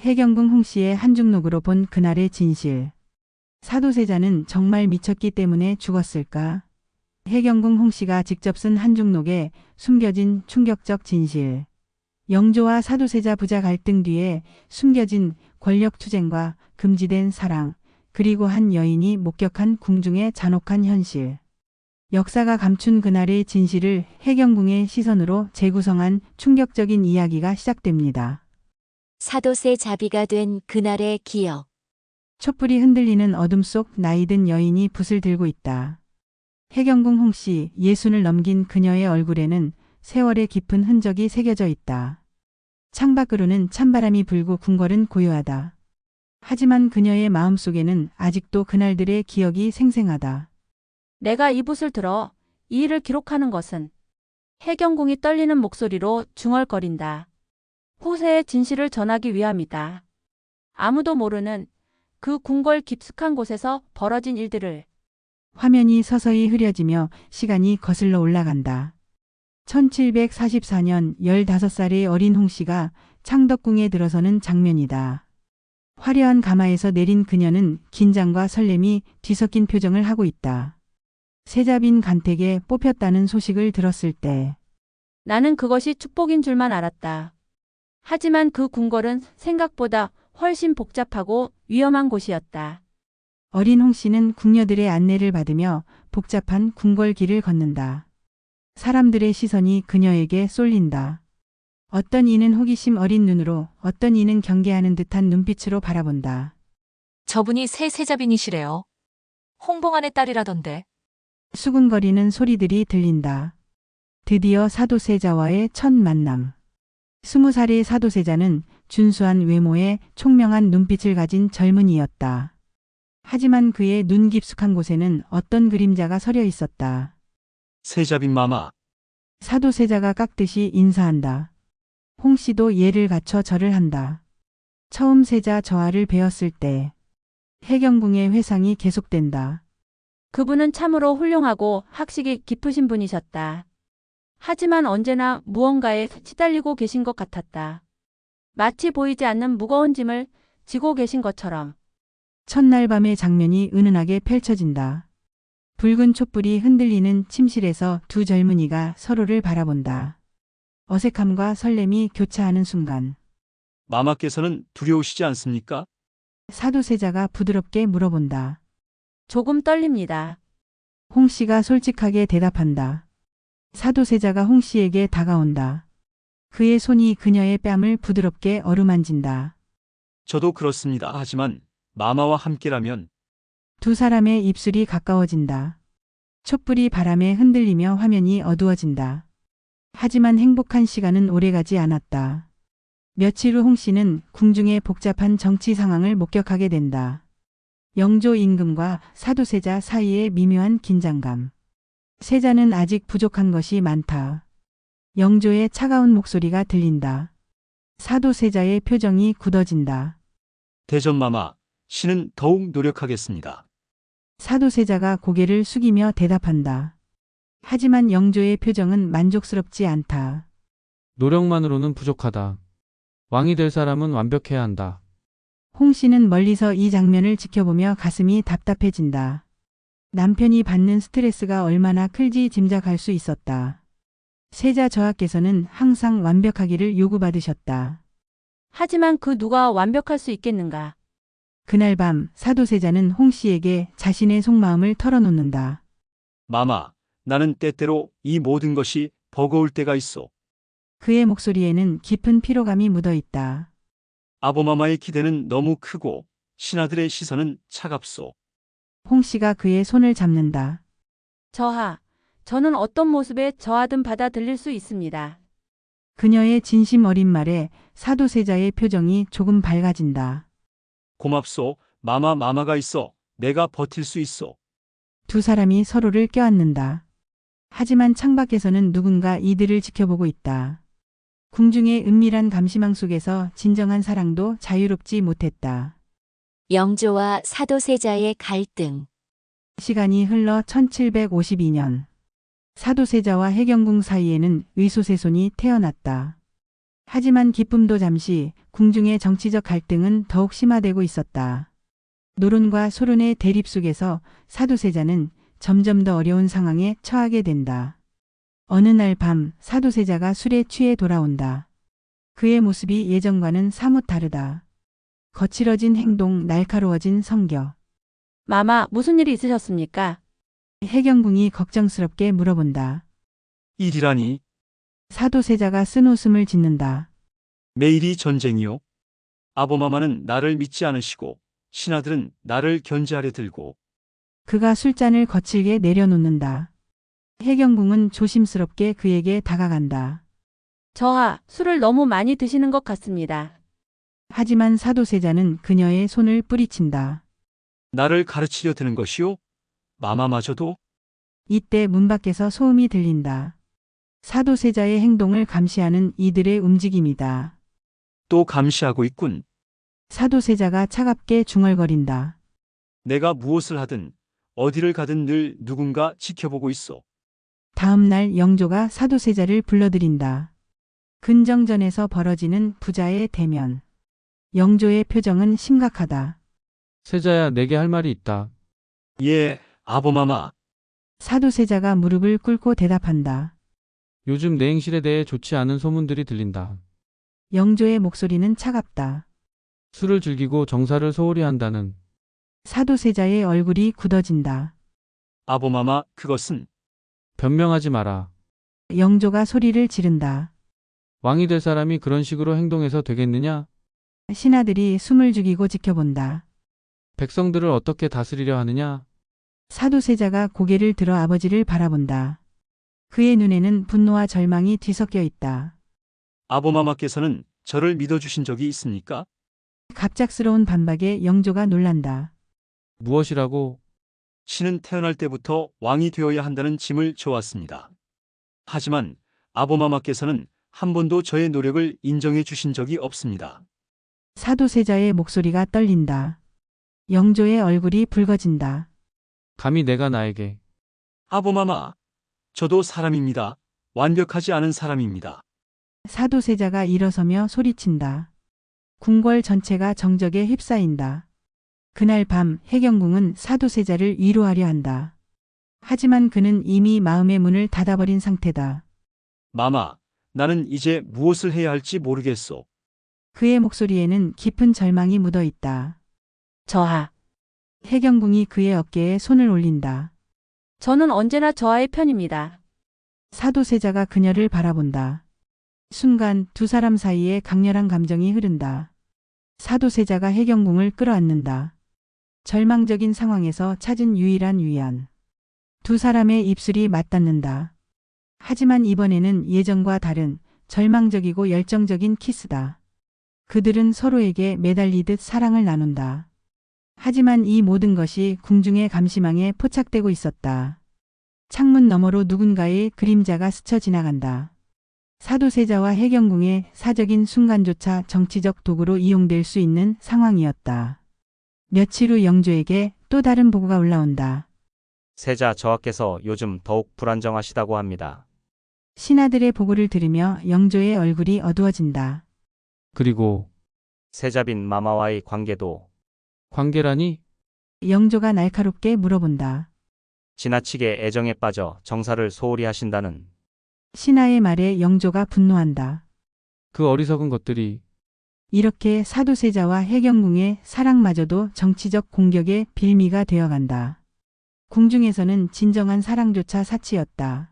해경궁 홍씨의 한중록으로 본 그날의 진실. 사도세자는 정말 미쳤기 때문에 죽었을까? 해경궁 홍씨가 직접 쓴 한중록에 숨겨진 충격적 진실. 영조와 사도세자 부자 갈등 뒤에 숨겨진 권력 투쟁과 금지된 사랑, 그리고 한 여인이 목격한 궁중의 잔혹한 현실. 역사가 감춘 그날의 진실을 해경궁의 시선으로 재구성한 충격적인 이야기가 시작됩니다. 사도세 자비가 된 그날의 기억. 촛불이 흔들리는 어둠 속 나이든 여인이 붓을 들고 있다. 해경궁 홍씨, 예순을 넘긴 그녀의 얼굴에는 세월의 깊은 흔적이 새겨져 있다. 창밖으로는 찬바람이 불고 궁궐은 고요하다. 하지만 그녀의 마음속에는 아직도 그날들의 기억이 생생하다. 내가 이 붓을 들어 이 일을 기록하는 것은 해경궁이 떨리는 목소리로 중얼거린다. 후세의 진실을 전하기 위함이다. 아무도 모르는 그 궁궐 깊숙한 곳에서 벌어진 일들을. 화면이 서서히 흐려지며 시간이 거슬러 올라간다. 1744년 15살의 어린 홍씨가 창덕궁에 들어서는 장면이다. 화려한 가마에서 내린 그녀는 긴장과 설렘이 뒤섞인 표정을 하고 있다. 세자빈 간택에 뽑혔다는 소식을 들었을 때 나는 그것이 축복인 줄만 알았다. 하지만 그 궁궐은 생각보다 훨씬 복잡하고 위험한 곳이었다. 어린 홍씨는 궁녀들의 안내를 받으며 복잡한 궁궐 길을 걷는다. 사람들의 시선이 그녀에게 쏠린다. 어떤 이는 호기심 어린 눈으로, 어떤 이는 경계하는 듯한 눈빛으로 바라본다. 저분이 새 세자빈이시래요. 홍봉안의 딸이라던데. 수군거리는 소리들이 들린다. 드디어 사도세자와의 첫 만남. 20살의 사도세자는 준수한 외모에 총명한 눈빛을 가진 젊은이였다. 하지만 그의 눈 깊숙한 곳에는 어떤 그림자가 서려 있었다. 세자빈 마마. 사도세자가 깍듯이 인사한다. 홍씨도 예를 갖춰 절을 한다. 처음 세자 저하를 배웠을 때 해경궁의 회상이 계속된다. 그분은 참으로 훌륭하고 학식이 깊으신 분이셨다. 하지만 언제나 무언가에 시달리고 계신 것 같았다. 마치 보이지 않는 무거운 짐을 지고 계신 것처럼. 첫날 밤의 장면이 은은하게 펼쳐진다. 붉은 촛불이 흔들리는 침실에서 두 젊은이가 서로를 바라본다. 어색함과 설렘이 교차하는 순간 마마께서는 두려우시지 않습니까? 사도세자가 부드럽게 물어본다. 조금 떨립니다. 홍씨가 솔직하게 대답한다. 사도세자가 홍씨에게 다가온다. 그의 손이 그녀의 뺨을 부드럽게 어루만진다. 저도 그렇습니다. 하지만 마마와 함께라면. 두 사람의 입술이 가까워진다. 촛불이 바람에 흔들리며 화면이 어두워진다. 하지만 행복한 시간은 오래가지 않았다. 며칠 후 홍씨는 궁중의 복잡한 정치 상황을 목격하게 된다. 영조 임금과 사도세자 사이의 미묘한 긴장감. 세자는 아직 부족한 것이 많다. 영조의 차가운 목소리가 들린다. 사도세자의 표정이 굳어진다. 대전 마마, 신은 더욱 노력하겠습니다. 사도세자가 고개를 숙이며 대답한다. 하지만 영조의 표정은 만족스럽지 않다. 노력만으로는 부족하다. 왕이 될 사람은 완벽해야 한다. 홍씨는 멀리서 이 장면을 지켜보며 가슴이 답답해진다. 남편이 받는 스트레스가 얼마나 클지 짐작할 수 있었다. 세자 저하께서는 항상 완벽하기를 요구받으셨다. 하지만 그 누가 완벽할 수 있겠는가? 그날 밤 사도세자는 홍씨에게 자신의 속마음을 털어놓는다. 마마, 나는 때때로 이 모든 것이 버거울 때가 있어. 그의 목소리에는 깊은 피로감이 묻어있다. 아보마마의 기대는 너무 크고 신하들의 시선은 차갑소. 홍씨가 그의 손을 잡는다. 저하, 저는 어떤 모습의 저하든 받아들일 수 있습니다. 그녀의 진심 어린 말에 사도세자의 표정이 조금 밝아진다. 고맙소. 마마가 있어. 내가 버틸 수 있어. 두 사람이 서로를 껴안는다. 하지만 창밖에서는 누군가 이들을 지켜보고 있다. 궁중의 은밀한 감시망 속에서 진정한 사랑도 자유롭지 못했다. 영조와 사도세자의 갈등. 시간이 흘러 1752년. 사도세자와 해경궁 사이에는 의소세손이 태어났다. 하지만 기쁨도 잠시, 궁중의 정치적 갈등은 더욱 심화되고 있었다. 노론과 소론의 대립 속에서 사도세자는 점점 더 어려운 상황에 처하게 된다. 어느 날 밤 사도세자가 술에 취해 돌아온다. 그의 모습이 예전과는 사뭇 다르다. 거칠어진 행동, 날카로워진 성격. 마마, 무슨 일이 있으셨습니까? 해경궁이 걱정스럽게 물어본다. 일이라니 사도세자가 쓴웃음을 짓는다. 매일이 전쟁이요. 아보마마는 나를 믿지 않으시고 신하들은 나를 견제하려 들고 그가 술잔을 거칠게 내려놓는다. 해경궁은 조심스럽게 그에게 다가간다. 저하, 술을 너무 많이 드시는 것 같습니다. 하지만 사도세자는 그녀의 손을 뿌리친다. 나를 가르치려 드는 것이요. 마마마저도 이때 문 밖에서 소음이 들린다. 사도세자의 행동을 감시하는 이들의 움직임이다. 또 감시하고 있군. 사도세자가 차갑게 중얼거린다. 내가 무엇을 하든 어디를 가든 늘 누군가 지켜보고 있어. 다음 날 영조가 사도세자를 불러들인다. 근정전에서 벌어지는 부자의 대면. 영조의 표정은 심각하다. 세자야, 내게 할 말이 있다. 예, 아보마마. 사도세자가 무릎을 꿇고 대답한다. 요즘 내 행실에 대해 좋지 않은 소문들이 들린다. 영조의 목소리는 차갑다. 술을 즐기고 정사를 소홀히 한다는. 사도세자의 얼굴이 굳어진다. 아보마마, 그것은 변명하지 마라. 영조가 소리를 지른다. 왕이 될 사람이 그런 식으로 행동해서 되겠느냐? 신하들이 숨을 죽이고 지켜본다. 백성들을 어떻게 다스리려 하느냐? 사도세자가 고개를 들어 아버지를 바라본다. 그의 눈에는 분노와 절망이 뒤섞여 있다. 아보마마께서는 저를 믿어주신 적이 있습니까? 갑작스러운 반박에 영조가 놀란다. 무엇이라고? 신은 태어날 때부터 왕이 되어야 한다는 짐을 져왔습니다. 하지만 아보마마께서는 한 번도 저의 노력을 인정해 주신 적이 없습니다. 사도세자의 목소리가 떨린다. 영조의 얼굴이 붉어진다. 감히 내가 나에게. 아보마마, 저도 사람입니다. 완벽하지 않은 사람입니다. 사도세자가 일어서며 소리친다. 궁궐 전체가 정적에 휩싸인다. 그날 밤 해경궁은 사도세자를 위로하려 한다. 하지만 그는 이미 마음의 문을 닫아버린 상태다. 마마, 나는 이제 무엇을 해야 할지 모르겠소. 그의 목소리에는 깊은 절망이 묻어 있다. 저하, 해경궁이 그의 어깨에 손을 올린다. 저는 언제나 저하의 편입니다. 사도세자가 그녀를 바라본다. 순간 두 사람 사이에 강렬한 감정이 흐른다. 사도세자가 해경궁을 끌어안는다. 절망적인 상황에서 찾은 유일한 위안. 두 사람의 입술이 맞닿는다. 하지만 이번에는 예전과 다른 절망적이고 열정적인 키스다. 그들은 서로에게 매달리듯 사랑을 나눈다. 하지만 이 모든 것이 궁중의 감시망에 포착되고 있었다. 창문 너머로 누군가의 그림자가 스쳐 지나간다. 사도세자와 해경궁의 사적인 순간조차 정치적 도구로 이용될 수 있는 상황이었다. 며칠 후 영조에게 또 다른 보고가 올라온다. 세자 저하께서 요즘 더욱 불안정하시다고 합니다. 신하들의 보고를 들으며 영조의 얼굴이 어두워진다. 그리고 세자빈 마마와의 관계도 관계라니? 영조가 날카롭게 물어본다. 지나치게 애정에 빠져 정사를 소홀히 하신다는. 신하의 말에 영조가 분노한다. 그 어리석은 것들이. 이렇게 사도세자와 해경궁의 사랑마저도 정치적 공격의 빌미가 되어간다. 궁중에서는 진정한 사랑조차 사치였다.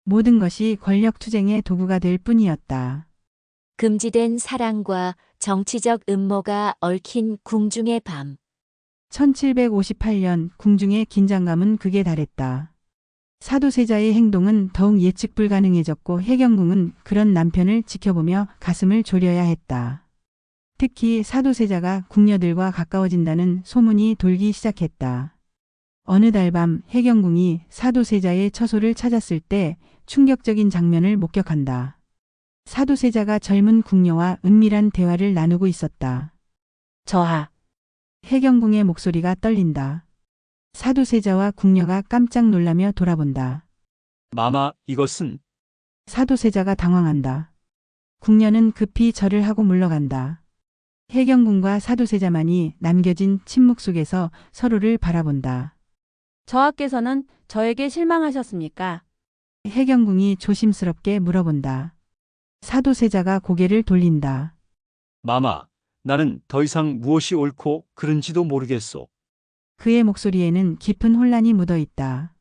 모든 것이 권력투쟁의 도구가 될 뿐이었다. 금지된 사랑과 정치적 음모가 얽힌 궁중의 밤. 1758년 궁중의 긴장감은 극에 달했다. 사도세자의 행동은 더욱 예측 불가능해졌고 해경궁은 그런 남편을 지켜보며 가슴을 졸여야 했다. 특히 사도세자가 궁녀들과 가까워진다는 소문이 돌기 시작했다. 어느 달 밤 해경궁이 사도세자의 처소를 찾았을 때 충격적인 장면을 목격한다. 사도세자가 젊은 궁녀와 은밀한 대화를 나누고 있었다. 저하, 해경궁의 목소리가 떨린다. 사도세자와 궁녀가 깜짝 놀라며 돌아본다. 마마, 이것은 사도세자가 당황한다. 궁녀는 급히 절을 하고 물러간다. 해경궁과 사도세자만이 남겨진 침묵 속에서 서로를 바라본다. 저하께서는 저에게 실망하셨습니까? 해경궁이 조심스럽게 물어본다. 사도세자가 고개를 돌린다. 마마, 나는 더 이상 무엇이 옳고 그른지도 모르겠소. 그의 목소리에는 깊은 혼란이 묻어 있다.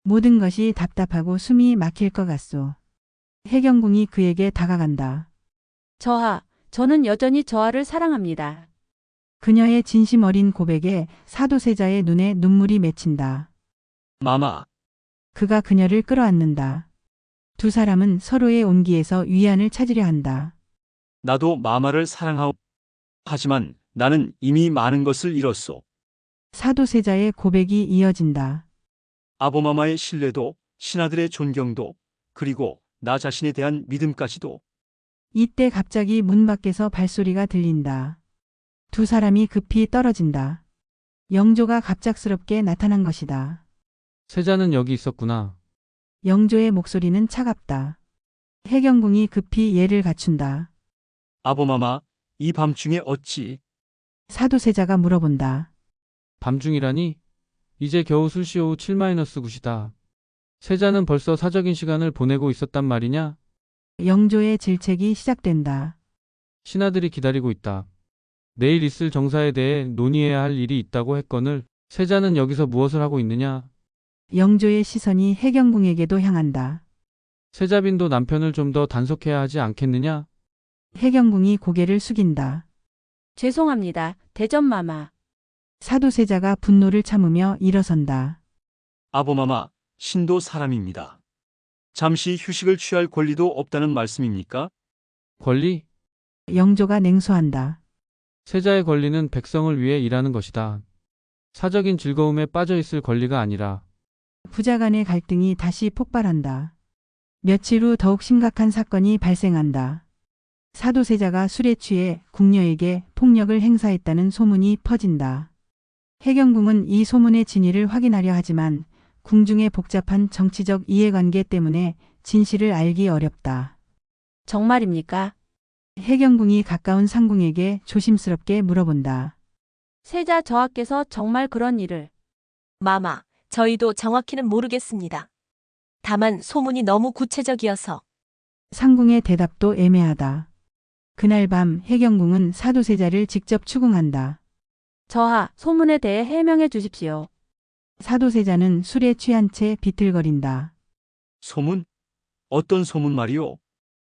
모든 것이 답답하고 숨이 막힐 것 같소. 해경궁이 그에게 다가간다. 저하, 저는 여전히 저하를 사랑합니다. 그녀의 진심 어린 고백에 사도세자의 눈에 눈물이 맺힌다. 마마, 그가 그녀를 끌어안는다. 두 사람은 서로의 온기에서 위안을 찾으려 한다. 나도 마마를 사랑하오. 하지만 나는 이미 많은 것을 잃었소. 사도세자의 고백이 이어진다. 아보마마의 신뢰도, 신하들의 존경도, 그리고 나 자신에 대한 믿음까지도. 이때 갑자기 문 밖에서 발소리가 들린다. 두 사람이 급히 떨어진다. 영조가 갑작스럽게 나타난 것이다. 세자는 여기 있었구나. 영조의 목소리는 차갑다. 해경궁이 급히 예를 갖춘다. 아보마마, 이 밤중에 어찌? 사도세자가 물어본다. 밤중이라니? 이제 겨우 술시 오후 7-9이다. 세자는 벌써 사적인 시간을 보내고 있었단 말이냐? 영조의 질책이 시작된다. 신하들이 기다리고 있다. 내일 있을 정사에 대해 논의해야 할 일이 있다고 했거늘 세자는 여기서 무엇을 하고 있느냐? 영조의 시선이 해경궁에게도 향한다. 세자빈도 남편을 좀 더 단속해야 하지 않겠느냐? 해경궁이 고개를 숙인다. 죄송합니다. 대전마마. 사도세자가 분노를 참으며 일어선다. 아보마마, 신도 사람입니다. 잠시 휴식을 취할 권리도 없다는 말씀입니까? 권리? 영조가 냉소한다. 세자의 권리는 백성을 위해 일하는 것이다. 사적인 즐거움에 빠져 있을 권리가 아니라 부자 간의 갈등이 다시 폭발한다. 며칠 후 더욱 심각한 사건이 발생한다. 사도세자가 술에 취해 궁녀에게 폭력을 행사했다는 소문이 퍼진다. 해경궁은 이 소문의 진위를 확인하려 하지만 궁중의 복잡한 정치적 이해관계 때문에 진실을 알기 어렵다. 정말입니까? 해경궁이 가까운 상궁에게 조심스럽게 물어본다. 세자 저하께서 정말 그런 일을. 마마, 저희도 정확히는 모르겠습니다. 다만 소문이 너무 구체적이어서. 상궁의 대답도 애매하다. 그날 밤 해경궁은 사도세자를 직접 추궁한다. 저하, 소문에 대해 해명해 주십시오. 사도세자는 술에 취한 채 비틀거린다. 소문? 어떤 소문 말이오?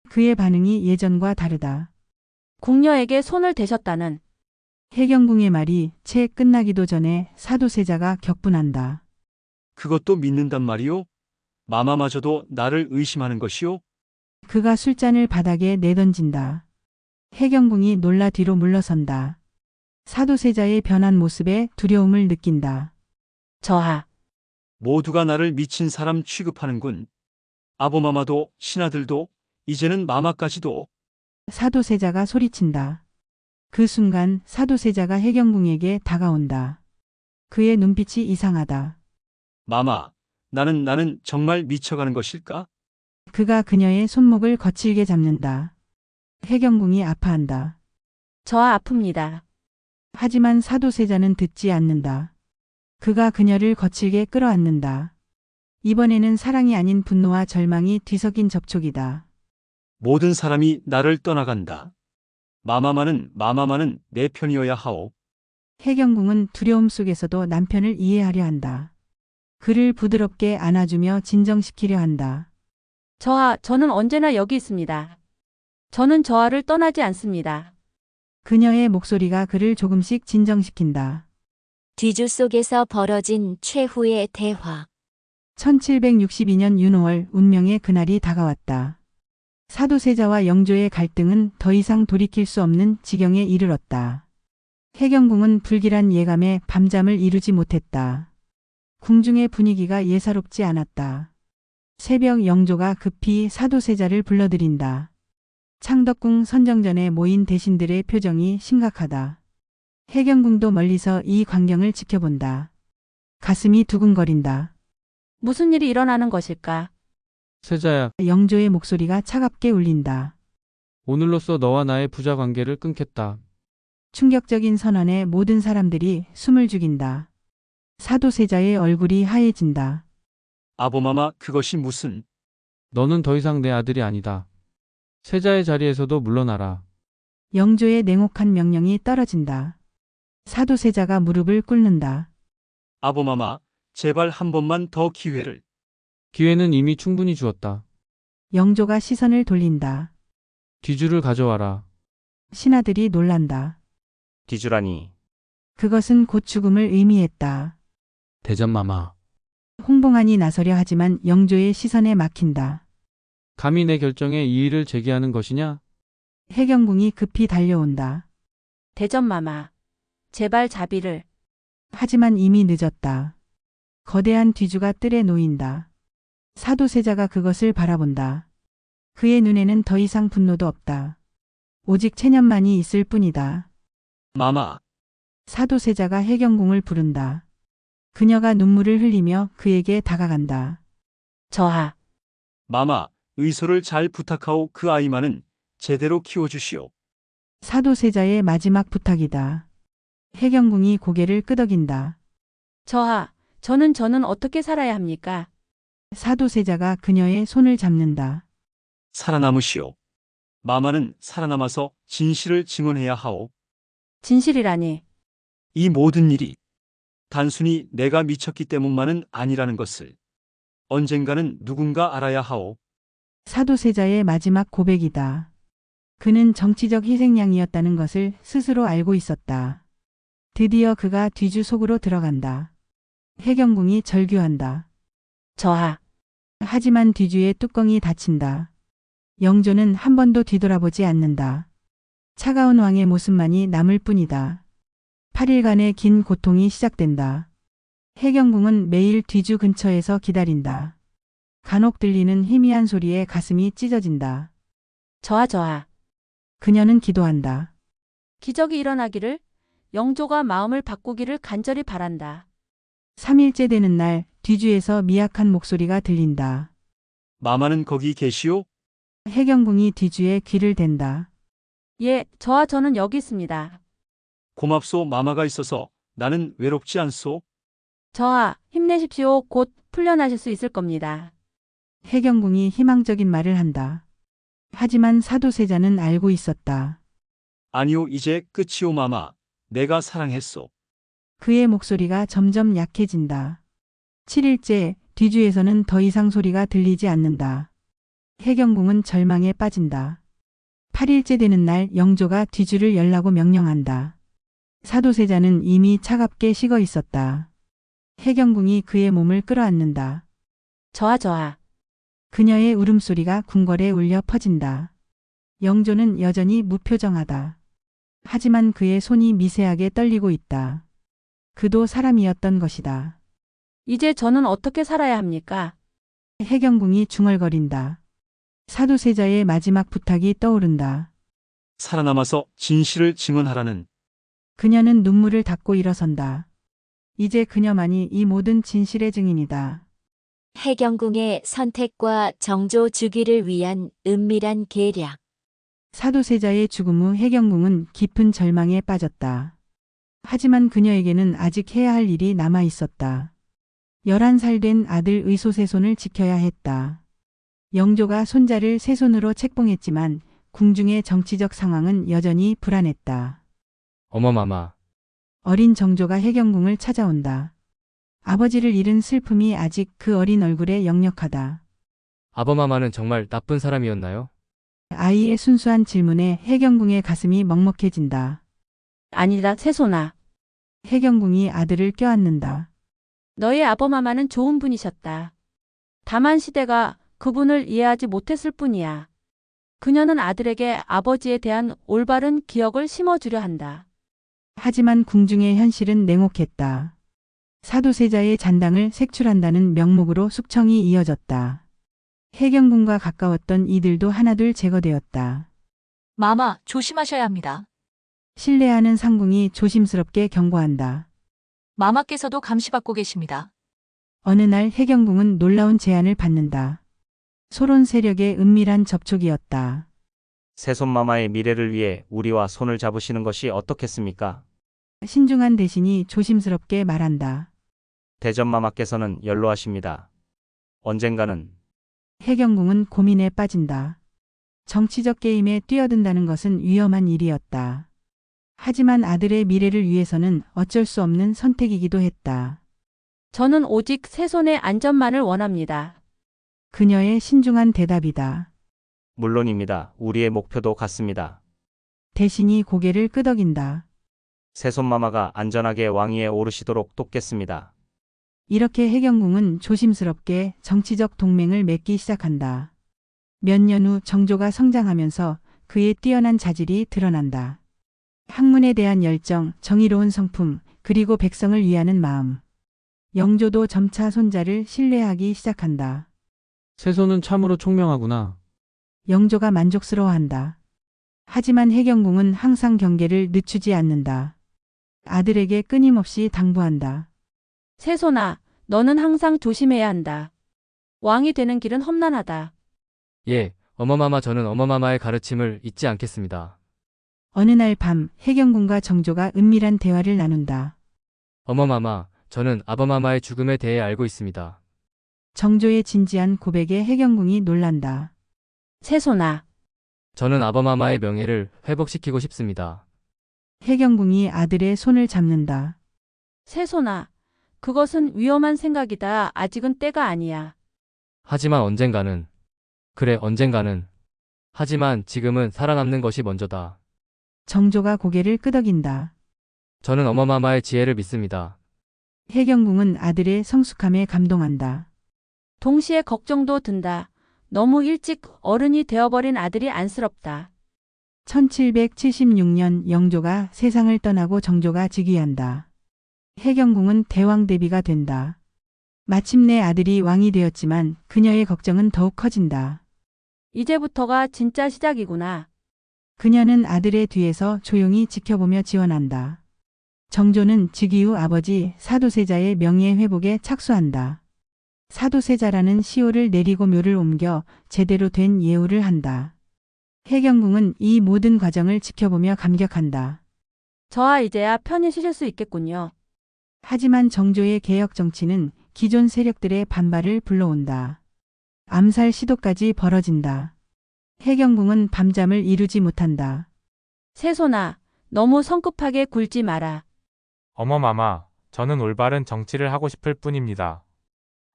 그의 반응이 예전과 다르다. 궁녀에게 손을 대셨다는. 해경궁의 말이 채 끝나기도 전에 사도세자가 격분한다. 그것도 믿는단 말이오? 마마마저도 나를 의심하는 것이오? 그가 술잔을 바닥에 내던진다. 해경궁이 놀라 뒤로 물러선다. 사도세자의 변한 모습에 두려움을 느낀다. 저하, 모두가 나를 미친 사람 취급하는군. 아보마마도 신하들도 이제는 마마까지도. 사도세자가 소리친다. 그 순간 사도세자가 해경궁에게 다가온다. 그의 눈빛이 이상하다. 마마, 나는 정말 미쳐가는 것일까? 그가 그녀의 손목을 거칠게 잡는다. 해경궁이 아파한다. 저하 아픕니다. 하지만 사도세자는 듣지 않는다. 그가 그녀를 거칠게 끌어안는다. 이번에는 사랑이 아닌 분노와 절망이 뒤섞인 접촉이다. 모든 사람이 나를 떠나간다. 마마마는 내 편이어야 하오. 해경궁은 두려움 속에서도 남편을 이해하려 한다. 그를 부드럽게 안아주며 진정시키려 한다. 저하, 저는 언제나 여기 있습니다. 저는 저하를 떠나지 않습니다. 그녀의 목소리가 그를 조금씩 진정시킨다. 뒤주 속에서 벌어진 최후의 대화. 1762년 윤호월 운명의 그날이 다가왔다. 사도세자와 영조의 갈등은 더 이상 돌이킬 수 없는 지경에 이르렀다. 해경궁은 불길한 예감에 밤잠을 이루지 못했다. 궁중의 분위기가 예사롭지 않았다. 새벽 영조가 급히 사도세자를 불러들인다. 창덕궁 선정전에 모인 대신들의 표정이 심각하다. 해경궁도 멀리서 이 광경을 지켜본다. 가슴이 두근거린다. 무슨 일이 일어나는 것일까? 세자야, 영조의 목소리가 차갑게 울린다. 오늘로써 너와 나의 부자 관계를 끊겠다. 충격적인 선언에 모든 사람들이 숨을 죽인다. 사도세자의 얼굴이 하얘진다. 아보마마, 그것이 무슨... 너는 더 이상 내 아들이 아니다. 세자의 자리에서도 물러나라. 영조의 냉혹한 명령이 떨어진다. 사도세자가 무릎을 꿇는다. 아보마마, 제발 한 번만 더 기회를... 기회는 이미 충분히 주었다. 영조가 시선을 돌린다. 뒤주를 가져와라. 신하들이 놀란다. 뒤주라니. 그것은 곧 죽음을 의미했다. 대전마마. 홍봉안이 나서려 하지만 영조의 시선에 막힌다. 감히 내 결정에 이의를 제기하는 것이냐? 해경궁이 급히 달려온다. 대전마마. 제발 자비를. 하지만 이미 늦었다. 거대한 뒤주가 뜰에 놓인다. 사도세자가 그것을 바라본다. 그의 눈에는 더 이상 분노도 없다. 오직 체념만이 있을 뿐이다. 마마, 사도세자가 해경궁을 부른다. 그녀가 눈물을 흘리며 그에게 다가간다. 저하. 마마, 의소를 잘 부탁하오. 그 아이만은 제대로 키워주시오. 사도세자의 마지막 부탁이다. 해경궁이 고개를 끄덕인다. 저하. 저는 어떻게 살아야 합니까? 사도세자가 그녀의 손을 잡는다. 살아남으시오. 마마는 살아남아서 진실을 증언해야 하오. 진실이라니. 이 모든 일이 단순히 내가 미쳤기 때문만은 아니라는 것을 언젠가는 누군가 알아야 하오. 사도세자의 마지막 고백이다. 그는 정치적 희생양이었다는 것을 스스로 알고 있었다. 드디어 그가 뒤주 속으로 들어간다. 해경궁이 절규한다. 저하. 하지만 뒤주의 뚜껑이 닫힌다. 영조는 한 번도 뒤돌아보지 않는다. 차가운 왕의 모습만이 남을 뿐이다. 8일간의 긴 고통이 시작된다. 해경궁은 매일 뒤주 근처에서 기다린다. 간혹 들리는 희미한 소리에 가슴이 찢어진다. 저하. 그녀는 기도한다. 기적이 일어나기를, 영조가 마음을 바꾸기를 간절히 바란다. 3일째 되는 날 뒤주에서 미약한 목소리가 들린다. 마마는 거기 계시오? 해경궁이 뒤주의 귀를 댄다. 예, 저는 여기 있습니다. 고맙소. 마마가 있어서 나는 외롭지 않소. 저하, 힘내십시오. 곧 풀려나실 수 있을 겁니다. 해경궁이 희망적인 말을 한다. 하지만 사도세자는 알고 있었다. 아니오, 이제 끝이오. 마마, 내가 사랑했소. 그의 목소리가 점점 약해진다. 7일째 뒤주에서는 더 이상 소리가 들리지 않는다. 해경궁은 절망에 빠진다. 8일째 되는 날 영조가 뒤주를 열라고 명령한다. 사도세자는 이미 차갑게 식어 있었다. 해경궁이 그의 몸을 끌어안는다. 저하. 그녀의 울음소리가 궁궐에 울려 퍼진다. 영조는 여전히 무표정하다. 하지만 그의 손이 미세하게 떨리고 있다. 그도 사람이었던 것이다. 이제 저는 어떻게 살아야 합니까? 해경궁이 중얼거린다. 사도세자의 마지막 부탁이 떠오른다. 살아남아서 진실을 증언하라는. 그녀는 눈물을 닦고 일어선다. 이제 그녀만이 이 모든 진실의 증인이다. 해경궁의 선택과 정조 주기를 위한 은밀한 계략. 사도세자의 죽음 후 해경궁은 깊은 절망에 빠졌다. 하지만 그녀에게는 아직 해야 할 일이 남아 있었다. 11살 된 아들 의소세손을 지켜야 했다. 영조가 손자를 세 손으로 책봉했지만 궁중의 정치적 상황은 여전히 불안했다. 어머마마. 어린 정조가 해경궁을 찾아온다. 아버지를 잃은 슬픔이 아직 그 어린 얼굴에 역력하다. 아버마마는 정말 나쁜 사람이었나요? 아이의 순수한 질문에 해경궁의 가슴이 먹먹해진다. 아니다, 세손아. 해경궁이 아들을 껴안는다. 너의 아버마마는 좋은 분이셨다. 다만 시대가 그분을 이해하지 못했을 뿐이야. 그녀는 아들에게 아버지에 대한 올바른 기억을 심어주려 한다. 하지만 궁중의 현실은 냉혹했다. 사도세자의 잔당을 색출한다는 명목으로 숙청이 이어졌다. 해경궁과 가까웠던 이들도 하나둘 제거되었다. 마마, 조심하셔야 합니다. 신뢰하는 상궁이 조심스럽게 경고한다. 마마께서도 감시받고 계십니다. 어느 날 해경궁은 놀라운 제안을 받는다. 소론 세력의 은밀한 접촉이었다. 세손마마의 미래를 위해 우리와 손을 잡으시는 것이 어떻겠습니까? 신중한 대신이 조심스럽게 말한다. 대전마마께서는 연로하십니다. 언젠가는 해경궁은 고민에 빠진다. 정치적 게임에 뛰어든다는 것은 위험한 일이었다. 하지만 아들의 미래를 위해서는 어쩔 수 없는 선택이기도 했다. 저는 오직 세손의 안전만을 원합니다. 그녀의 신중한 대답이다. 물론입니다. 우리의 목표도 같습니다. 대신이 고개를 끄덕인다. 세손마마가 안전하게 왕위에 오르시도록 돕겠습니다. 이렇게 해경궁은 조심스럽게 정치적 동맹을 맺기 시작한다. 몇 년 후 정조가 성장하면서 그의 뛰어난 자질이 드러난다. 학문에 대한 열정, 정의로운 성품, 그리고 백성을 위하는 마음. 영조도 점차 손자를 신뢰하기 시작한다. 세손은 참으로 총명하구나. 영조가 만족스러워한다. 하지만 해경궁은 항상 경계를 늦추지 않는다. 아들에게 끊임없이 당부한다. 세손아, 너는 항상 조심해야 한다. 왕이 되는 길은 험난하다. 예, 어머마마 저는 어머마마의 가르침을 잊지 않겠습니다. 어느 날 밤 해경궁과 정조가 은밀한 대화를 나눈다. 어머마마, 저는 아버마마의 죽음에 대해 알고 있습니다. 정조의 진지한 고백에 해경궁이 놀란다. 세손아, 저는 아버마마의 명예를 회복시키고 싶습니다. 해경궁이 아들의 손을 잡는다. 세손아, 그것은 위험한 생각이다. 아직은 때가 아니야. 하지만 언젠가는. 그래, 언젠가는. 하지만 지금은 살아남는 것이 먼저다. 정조가 고개를 끄덕인다. 저는 어머마마의 지혜를 믿습니다. 해경궁은 아들의 성숙함에 감동한다. 동시에 걱정도 든다. 너무 일찍 어른이 되어버린 아들이 안쓰럽다. 1776년 영조가 세상을 떠나고 정조가 즉위한다. 해경궁은 대왕 대비가 된다. 마침내 아들이 왕이 되었지만 그녀의 걱정은 더욱 커진다. 이제부터가 진짜 시작이구나. 그녀는 아들의 뒤에서 조용히 지켜보며 지원한다. 정조는 즉위 후 아버지 사도세자의 명예 회복에 착수한다. 사도세자라는 시호를 내리고 묘를 옮겨 제대로 된 예우를 한다. 해경궁은 이 모든 과정을 지켜보며 감격한다. 저아 이제야 편히 쉬실 수 있겠군요. 하지만 정조의 개혁 정치는 기존 세력들의 반발을 불러온다. 암살 시도까지 벌어진다. 해경궁은 밤잠을 이루지 못한다. 세손아, 너무 성급하게 굴지 마라. 어머마마, 저는 올바른 정치를 하고 싶을 뿐입니다.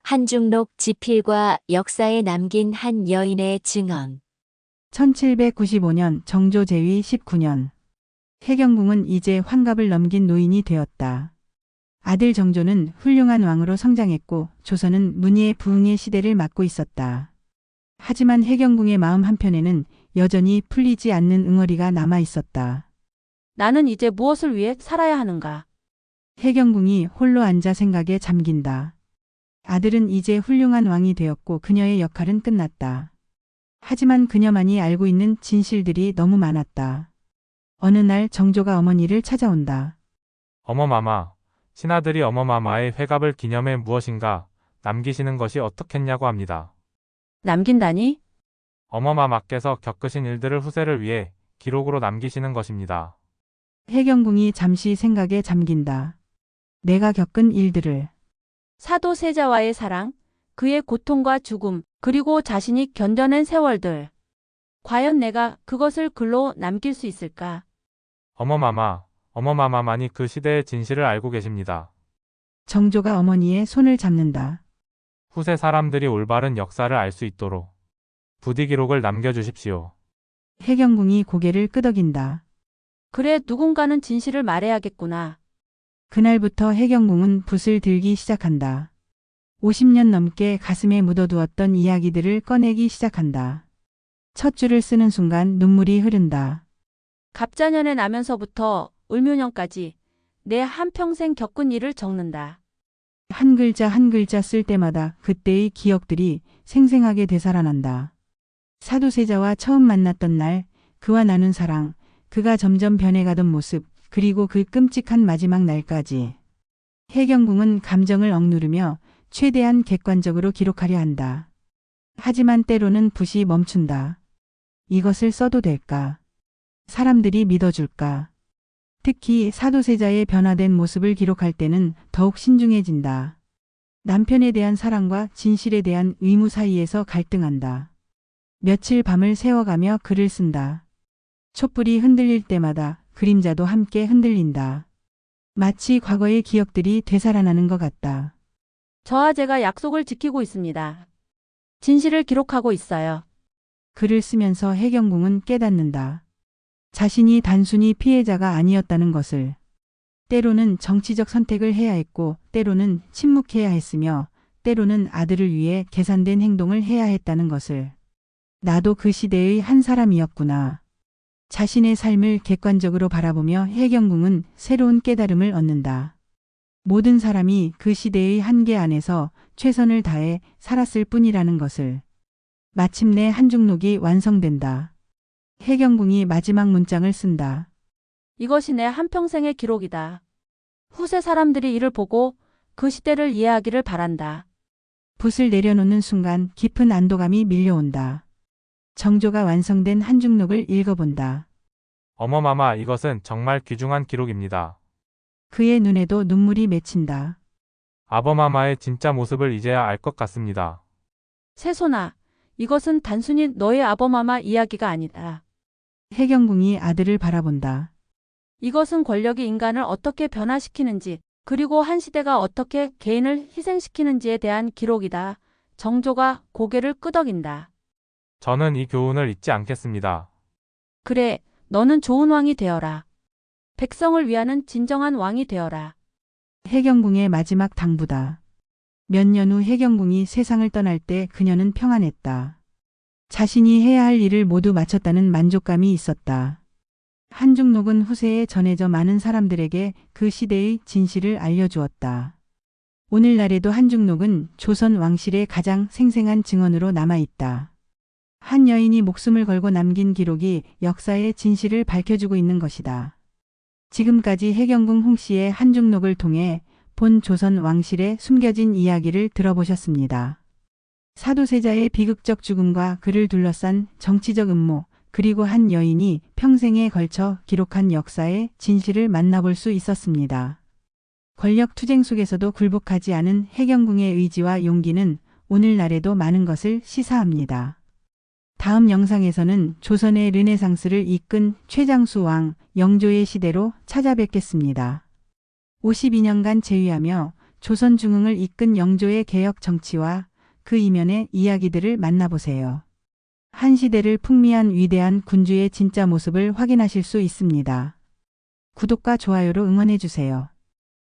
한중록 지필과 역사에 남긴 한 여인의 증언. 1795년 정조 제위 19년. 해경궁은 이제 환갑을 넘긴 노인이 되었다. 아들 정조는 훌륭한 왕으로 성장했고 조선은 문의의 부흥의 시대를 맞고 있었다. 하지만 해경궁의 마음 한편에는 여전히 풀리지 않는 응어리가 남아 있었다. 나는 이제 무엇을 위해 살아야 하는가? 해경궁이 홀로 앉아 생각에 잠긴다. 아들은 이제 훌륭한 왕이 되었고 그녀의 역할은 끝났다. 하지만 그녀만이 알고 있는 진실들이 너무 많았다. 어느 날 정조가 어머니를 찾아온다. 어머마마, 신하들이 어머마마의 회갑을 기념해 무엇인가 남기시는 것이 어떻겠냐고 합니다. 남긴다니? 어머마마께서 겪으신 일들을 후세를 위해 기록으로 남기시는 것입니다. 해경궁이 잠시 생각에 잠긴다. 내가 겪은 일들을. 사도세자와의 사랑, 그의 고통과 죽음, 그리고 자신이 견뎌낸 세월들. 과연 내가 그것을 글로 남길 수 있을까? 어머마마만이 그 시대의 진실을 알고 계십니다. 정조가 어머니의 손을 잡는다. 후세 사람들이 올바른 역사를 알 수 있도록 부디 기록을 남겨주십시오. 해경궁이 고개를 끄덕인다. 그래, 누군가는 진실을 말해야겠구나. 그날부터 해경궁은 붓을 들기 시작한다. 50년 넘게 가슴에 묻어두었던 이야기들을 꺼내기 시작한다. 첫 줄을 쓰는 순간 눈물이 흐른다. 갑자년에 나면서부터 을묘년까지 내 한평생 겪은 일을 적는다. 한 글자 한 글자 쓸 때마다 그때의 기억들이 생생하게 되살아난다. 사도세자와 처음 만났던 날, 그와 나눈 사랑, 그가 점점 변해가던 모습, 그리고 그 끔찍한 마지막 날까지. 해경궁은 감정을 억누르며 최대한 객관적으로 기록하려 한다. 하지만 때로는 붓이 멈춘다. 이것을 써도 될까? 사람들이 믿어줄까? 특히 사도세자의 변화된 모습을 기록할 때는 더욱 신중해진다. 남편에 대한 사랑과 진실에 대한 의무 사이에서 갈등한다. 며칠 밤을 새워가며 글을 쓴다. 촛불이 흔들릴 때마다 그림자도 함께 흔들린다. 마치 과거의 기억들이 되살아나는 것 같다. 저와 제가 약속을 지키고 있습니다. 진실을 기록하고 있어요. 글을 쓰면서 해경궁은 깨닫는다. 자신이 단순히 피해자가 아니었다는 것을. 때로는 정치적 선택을 해야 했고, 때로는 침묵해야 했으며, 때로는 아들을 위해 계산된 행동을 해야 했다는 것을. 나도 그 시대의 한 사람이었구나. 자신의 삶을 객관적으로 바라보며 해경궁은 새로운 깨달음을 얻는다. 모든 사람이 그 시대의 한계 안에서 최선을 다해 살았을 뿐이라는 것을. 마침내 한중록이 완성된다. 해경궁이 마지막 문장을 쓴다. 이것이 내 한평생의 기록이다. 후세 사람들이 이를 보고 그 시대를 이해하기를 바란다. 붓을 내려놓는 순간 깊은 안도감이 밀려온다. 정조가 완성된 한중록을 읽어본다. 어머마마, 이것은 정말 귀중한 기록입니다. 그의 눈에도 눈물이 맺힌다. 아버마마의 진짜 모습을 이제야 알 것 같습니다. 세손아, 이것은 단순히 너의 아버마마 이야기가 아니다. 해경궁이 아들을 바라본다. 이것은 권력이 인간을 어떻게 변화시키는지, 그리고 한 시대가 어떻게 개인을 희생시키는지에 대한 기록이다. 정조가 고개를 끄덕인다. 저는 이 교훈을 잊지 않겠습니다. 그래, 너는 좋은 왕이 되어라. 백성을 위하는 진정한 왕이 되어라. 해경궁의 마지막 당부다. 몇 년 후 해경궁이 세상을 떠날 때 그녀는 평안했다. 자신이 해야 할 일을 모두 마쳤다는 만족감이 있었다. 한중록은 후세에 전해져 많은 사람들에게 그 시대의 진실을 알려주었다. 오늘날에도 한중록은 조선 왕실의 가장 생생한 증언으로 남아있다. 한 여인이 목숨을 걸고 남긴 기록이 역사의 진실을 밝혀주고 있는 것이다. 지금까지 해경궁 홍씨의 한중록을 통해 본 조선 왕실의 숨겨진 이야기를 들어보셨습니다. 사도세자의 비극적 죽음과 그를 둘러싼 정치적 음모, 그리고 한 여인이 평생에 걸쳐 기록한 역사의 진실을 만나볼 수 있었습니다. 권력 투쟁 속에서도 굴복하지 않은 해경궁의 의지와 용기는 오늘날에도 많은 것을 시사합니다. 다음 영상에서는 조선의 르네상스를 이끈 최장수 왕 영조의 시대로 찾아뵙겠습니다. 52년간 재위하며 조선 중흥을 이끈 영조의 개혁 정치와 그 이면의 이야기들을 만나보세요. 한 시대를 풍미한 위대한 군주의 진짜 모습을 확인하실 수 있습니다. 구독과 좋아요로 응원해주세요.